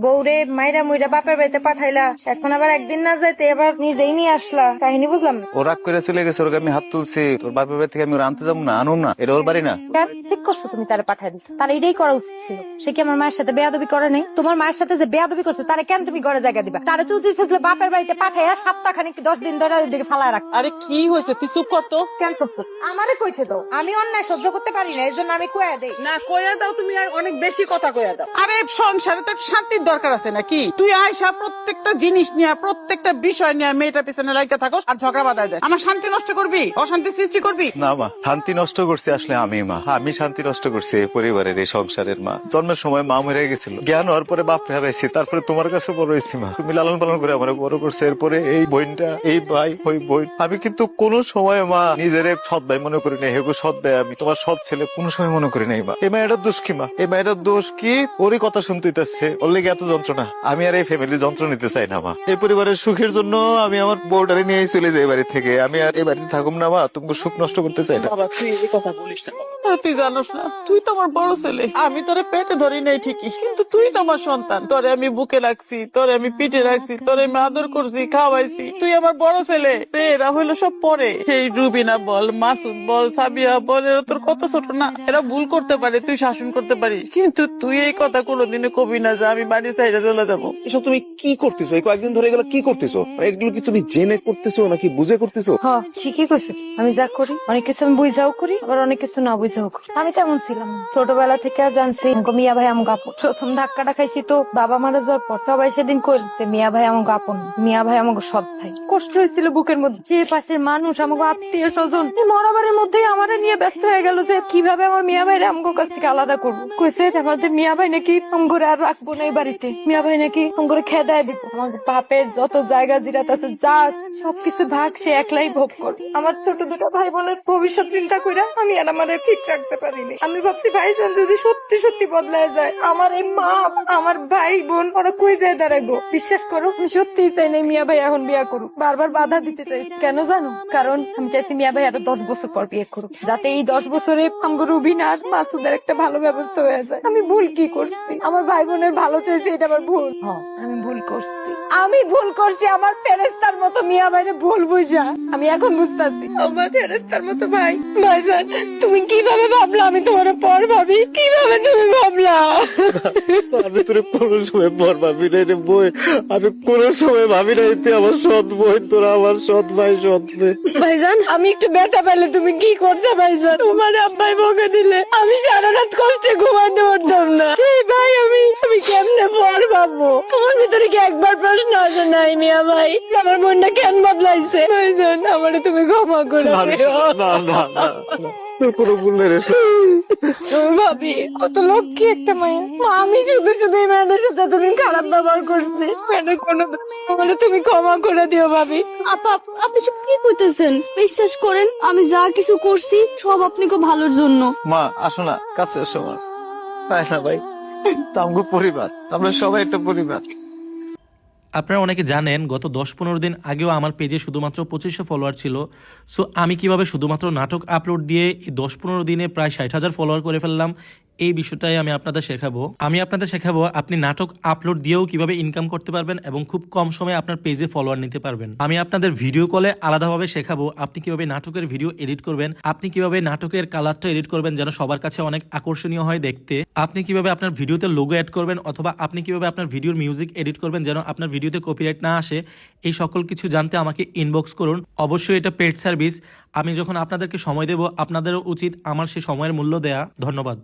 বউরে মাইরা মুইরা বাপের বাড়িতে পাঠাইলা, এখন আবার একদিন না যাইতে এবার নিজেই নিয়ে আসলা, কাহিনী বুঝলাম না। ও রাগ করে চলে গেছে, ওর আমি হাত তুলছি, তোর বাপের বাড়ি থেকে আমি ওরা আনতে যাবো না, আনুম না, এটা ওর বাড়ি না। কেন? ঠিক করছো তুমি, তারে পাঠাই দিচ্ছ, তার এটাই করা উচিত ছিল। সে কি আমার মায়ের সাথে বেয়াদবি করে নেই? তোমার মায়ের সাথে যে বেয়াদবি করছে তারে কেন তুমি ঘরে জায়গা দিবা? তারে তো উচিত ছিল বাপের বাড়িতে পাঠাইয়া সপ্তাহখানিক 10 দিন ধরে ওইদিকে ফালায় রাখ। আরে কি হয়েছে, তুই চুপ করতো। কেন চুপ করছো? আমারে কইতে দাও, আমি অন্যায় সহ্য করতে পারি না, এই জন্য আমি কয়ে দেই। না কইয়া দাও, তুমি আর অনেক বেশি কথা কইয়া দাও। আরে সংসারে তো শান্তির দরকার আছে নাকি? তুই আয়সা প্রত্যেকটা জিনিস নিয়ে, প্রত্যেকটা বিষয় নিয়ে মেয়েটার পিছনে লাইকা থাকো আর ঝগড়া বাঁধায় দেয়। আমার শান্তি নষ্ট করবি, অশান্তি সৃষ্টি করবি? না মা, শান্তি নষ্ট করছে আসলে আমি। মা, আমি শান্তি নষ্ট করছি এই পরিবারের, এই সংসারের। মা, জন্মের সময় মা মরে গেছিল, জ্ঞান হওয়ার পরে বাপ হারাইছি, তারপরে তোমার কাছে বড় হয়েছি। মা, তুমি লালন পালন করে আমার বড় করছো, এরপরে এই বোনটা, এই ভাই, ওই বোন। আমি কিন্তু কোনো সময় মা নিজের সৎ ভাই মনে করি নাই, হেগো সৎ ভাই আমি, তোমার সৎ ছেলে কোনো সময় মনে করি নাই। মা, এই মায়ের দোষ কি? মা, এই মায়ের দোষ কি? ওরই কথা শুনতে হইতেছে, ওর লেগে এত যন্ত্রণা। আমি আর এই ফ্যামিলির যন্ত্রণা নিতে চাই না। মা, এই পরিবারের সুখের জন্য আমি আমার বউটারে নিয়ে চলে যাই বাড়ি থেকে। আমি আর এই বাড়িতে থাকুম না। মা, তুমি সুখ নষ্ট করতে চাই না। বাবা তুই এই কথা বলিস না। তুই জানোস না, তুই তো আমার বড় ছেলে। আমি তোরে পেটে ধরি নাই ঠিকই, কিন্তু তুই তো আমার সন্তান। তোরে আমি বুকে রাখছি, তোরে আমি পিঠে রাখছি, তোরে আমি আদর করছি, খাওয়াইছি। তুই আমার বড় ছেলে। এরা হইলো সব পরে। এই রুবিনা বল, মাসুদ বল, সাবিয়া বল, এরা তোর কত ছোট না? এরা ভুল করতে পারে, তুই শাসন করতে পারিস, কিন্তু তুই এই কথা কোনোদিনও কবি না যে আমি বাড়ি চাইলে চলে যাবো। এসব তুমি কি করতেছো? এই কয়েকদিন ধরে এগুলো কি করতেছো? এগুলো কি তুমি জেনে করতেছো নাকি বুঝে করতেছো? হ্যাঁ ঠিকই কইছো। আমি যা করি অনেক কিছু আমি বুঝাও করি, আবার অনেক কিছু না বুঝাও করি। আমি তেমন ছিলাম না। ছোটবেলা থেকে জানছি মিয়া ভাই আমাকে আপন। প্রথম ধাক্কাটা খাইছি তো বাবা মারা যাওয়ার পর। সবাই সেদিন কইল যে মিয়া ভাই আমাকে আপন, মিয়া ভাই আমাকে সৎ ভাই। কষ্ট হয়েছিল বুকের মধ্যে, যে পাশের মানুষ আমাকে আত্মীয় স্বজন এই মরাবারের মধ্যেই আমারে নিয়ে ব্যস্ত হয়ে গেল যে কিভাবে আমার মিয়া ভাইরে আমাকে কাছ থেকে আলাদা করবো। কইছে আমাদের মিয়া ভাই নাকি আমগরে আর রাখবো না এই বাড়িতে, মিয়া ভাই নাকি আমগরে খেদায় দিব। আমার বাপের যত জায়গা জিরাত আছে যা সবকিছু ভাগ সে একলাই ভোগ করবে। আমার ছোট দুটো ভাই বোনের ভবিষ্যৎ চিন্তা কইরা আমি আর আমারে ঠিক রাখতে পারিনি। আমি ভাবছি ভাইজান যদি সত্যি সত্যি বদলায় যায়, আমার এই মা, আমার ভাই বোন ওরা কই যায় দাঁড়াইবো? বিশ্বাস করো আমি সত্যিই চাই না মিয়া ভাই এখন বিয়ে করুক। বারবার বাধা দিতে চাইছি, কেন জানো? কারণ আমি চাইছি মিয়া ভাই আরো 10 বছর পর বিয়ে করুক, যাতে এই 10 বছরে আমগো রুবিনা আর মাসুদের একটা ভালো ব্যবস্থা হয়ে যায়। আমি ভুল কি করছি? আমার ভাই বোনের ভালো চাইছি, এটা আমার ভুল। আমি ভুল করছি, আমি ভুল করছি। আমার ফেরেস্তার মতো মিয়া ভাইরে ভুল বুঝা আমি এখন বুঝতেছি আমার ফেরেস্তার মতো ভাই। ভাইজান তুমি কিভাবে ভাবলা আমি তোমার পর ভাবি? কিভাবে তুমি ভাবলা? আমি তোর কোনো সময় পর ভাবি নাই রে বই, আমি কোনো সময় ভাবি নাই তুই আমার সৎ বই, তোরা আমার সৎ ভাই, সৎ মেয়ে। ভাইজান আমি একটু ব্যথা পেলে তুমি কি করতে? ভাইজান তোমার আব্বাই বকে দিলে আমি সারা রাত কষ্টে ঘুমাতে পারতাম না। সেই ভাই আমি কেমনে পর ভাববো? তোমার ভিতরে কি একবার প্রশ্ন আসে নাই মিয়া ভাই আমার মনটা কেন বদলাইছে? ভাইজান আমারে তুমি ক্ষমা করে দিও। না না না, তোর কোনো ভুল নেই রে। ভাবি কত লক্ষ্মী একটা মায়া। আমি শুধু শুধু এই মেয়েদের সাথে তুমি খারাপ ব্যবহার করছি, মেয়েদের কোনো আমারে তুমি ক্ষমা করে দিও ভাবি। আপা আপনি সব কি কইতেছেন? বিশ্বাস করেন আমি যা কিছু করছি সব আপনাকে ভালোর জন্য। মা আসো না, কাছে এসো। মা, তাই না ভাই, তো আমগো পরিবার, আমরা সবাই একটা পরিবার। আপনারা অনেকে জানেন গত 10-15 দিন আগেও আমার পেজে শুধুমাত্র 2500 ফলোয়ার ছিল। সো আমি কিভাবে শুধুমাত্র নাটক আপলোড দিয়ে এই 10-15 দিনে প্রায় 60,000 ফলোয়ার করে ফেললাম, এই বিষয়টাই আমি আপনাদের শেখাবো। আপনি নাটক আপলোড দিয়েও কিভাবে ইনকাম করতে পারবেন এবং খুব কম সময়ে আপনার পেজে ফলোয়ার নিতে পারবেন। আমি আপনাদের ভিডিও কলে আলাদাভাবে শেখাবো আপনি কিভাবে নাটকের ভিডিও এডিট করবেন, আপনি কিভাবে নাটকের কালারটা এডিট করবেন যেন সবার কাছে অনেক আকর্ষণীয় হয় দেখতে, আপনি কিভাবে আপনার ভিডিওতে লোগো অ্যাড করবেন, অথবা আপনি কিভাবে আপনার ভিডিওর মিউজিক এডিট করবেন যেন আপনার ভিডিওতে কপিরাইট না আসে। এই সকল কিছু জানতে আমাকে ইনবক্স করুন। অবশ্যই এটা পেড সার্ভিস। আমি যখন আপনাদেরকে সময় দেব আপনাদেরও উচিত আমার সেই সময়ের মূল্য দেয়া। ধন্যবাদ।